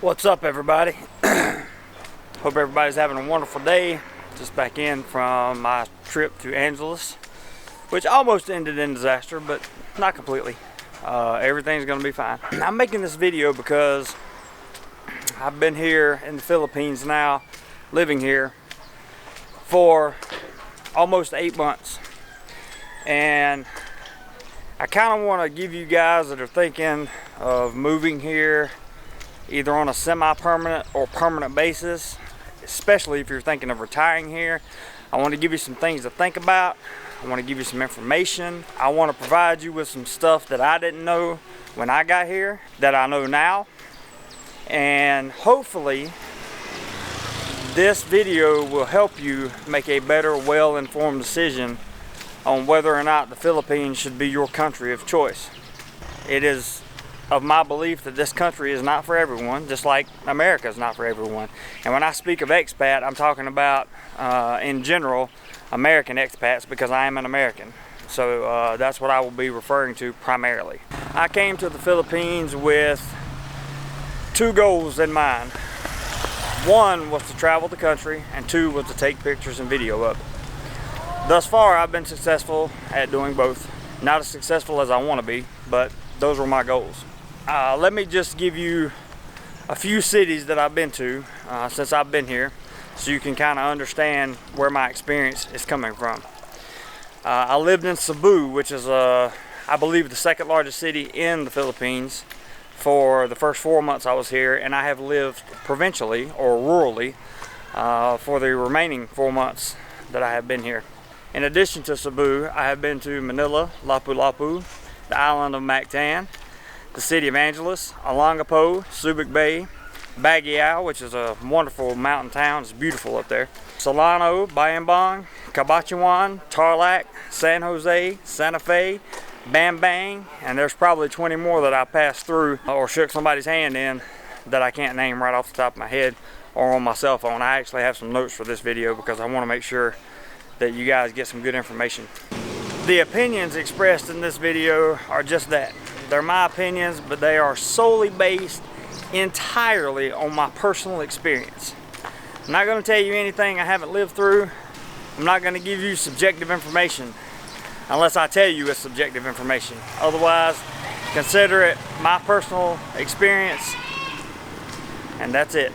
What's up, everybody? Hope everybody's having a wonderful day. Just back in from my trip to Angeles, which almost ended in disaster, but not completely. Everything's gonna be fine. I'm making this video because I've been here in the Philippines now, living here for almost 8 months. And I kind of want to give you guys that are thinking of moving here either on a semi-permanent or permanent basis, especially if you're thinking of retiring here. I want to give you some things to think about. I want to give you some information. I want to provide you with some stuff that I didn't know when I got here that I know now. And hopefully this video will help you make a better, well-informed decision on whether or not the Philippines should be your country of choice. It is of my belief that this country is not for everyone, just like America is not for everyone. And when I speak of expat, I'm talking about, in general, American expats, because I am an American. So that's what I will be referring to primarily. I came to the Philippines with 2 goals in mind. 1 was to travel the country, and 2 was to take pictures and video of it. Thus far, I've been successful at doing both. Not as successful as I want to be, but those were my goals. Let me just give you a few cities that I've been to since I've been here, so you can kind of understand where my experience is coming from. I lived in Cebu, which is, I believe, the 2nd largest city in the Philippines for the first 4 months I was here, and I have lived provincially or rurally for the remaining 4 months that I have been here. In addition to Cebu, I have been to Manila, Lapu-Lapu, the island of Mactan, the city of Angeles, Olongapo, Subic Bay, Baguio, which is a wonderful mountain town. It's beautiful up there. Solano, Bayambang, Cabachuan, Tarlac, San Jose, Santa Fe, Bambang, and there's probably 20 more that I passed through or shook somebody's hand in that I can't name right off the top of my head or on my cell phone. I actually have some notes for this video because I want to make sure that you guys get some good information. The opinions expressed in this video are just that. They're my opinions, but they are solely based entirely on my personal experience. I'm not going to tell you anything I haven't lived through. I'm not going to give you subjective information unless I tell you it's subjective information. Otherwise, consider it my personal experience, and that's it.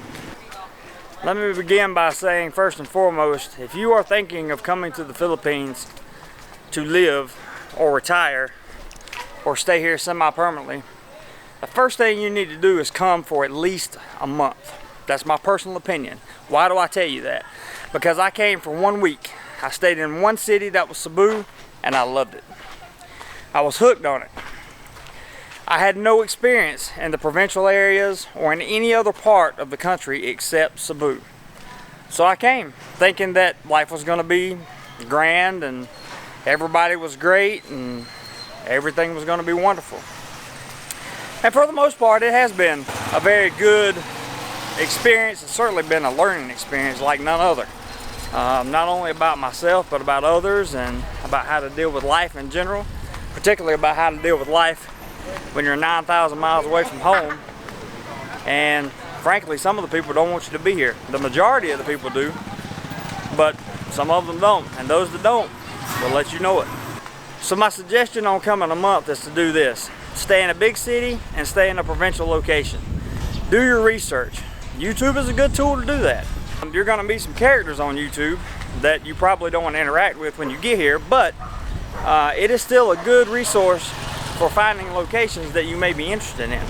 Let me begin by saying, first and foremost, if you are thinking of coming to the Philippines to live or retire or stay here semi-permanently, the first thing you need to do is come for at least a month. That's my personal opinion. Why do I tell you that? Because I came for 1 week. I stayed in one city, that was Cebu, and I loved it. I was hooked on it. I had no experience in the provincial areas or in any other part of the country except Cebu. So I came thinking that life was going to be grand and everybody was great and everything was going to be wonderful. And for the most part, it has been a very good experience. It's certainly been a learning experience like none other. Not only about myself, but about others and about how to deal with life in general, particularly about how to deal with life when you're 9,000 miles away from home. And frankly, some of the people don't want you to be here. The majority of the people do, but some of them don't. And those that don't will let you know it. So my suggestion on coming a month is to do this. Stay in a big city and stay in a provincial location. Do your research. YouTube is a good tool to do that. You're going to meet some characters on YouTube that you probably don't want to interact with when you get here, but it is still a good resource for finding locations that you may be interested in.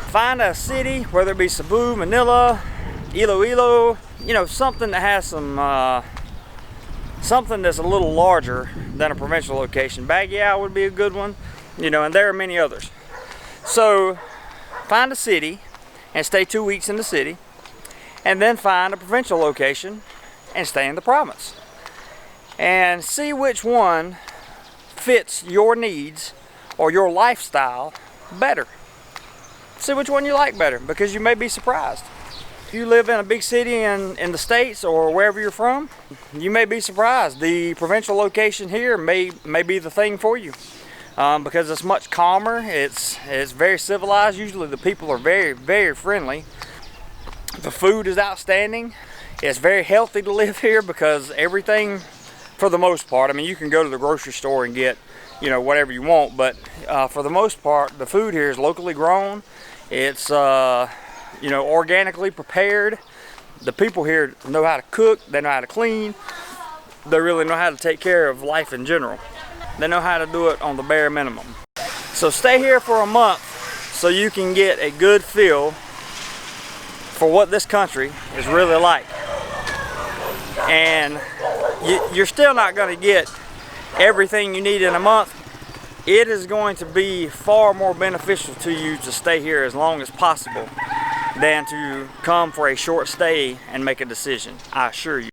Find a city, whether it be Cebu, Manila, Iloilo, you know, something that has some something that's a little larger than a provincial location. Baguio would be a good one, you know, and there are many others. So find a city and stay 2 weeks in the city, and then find a provincial location and stay in the province. And see which one fits your needs or your lifestyle better. See which one you like better, because you may be surprised. If you live in a big city in the States or wherever you're from, you may be surprised. The provincial location here may be the thing for you. because it's much calmer. It's very civilized. Usually the people are very, very friendly. The food is outstanding. It's very healthy to live here because everything, for the most part, I mean, you can go to the grocery store and get, you know, whatever you want, but for the most part, the food here is locally grown. It's you know, organically prepared. The people here know how to cook, they know how to clean, they really know how to take care of life in general. They know how to do it on the bare minimum. So stay here for a month so you can get a good feel for what this country is really like. And you're still not going to get everything you need in a month. It is going to be far more beneficial to you to stay here as long as possible than to come for a short stay and make a decision, I assure you.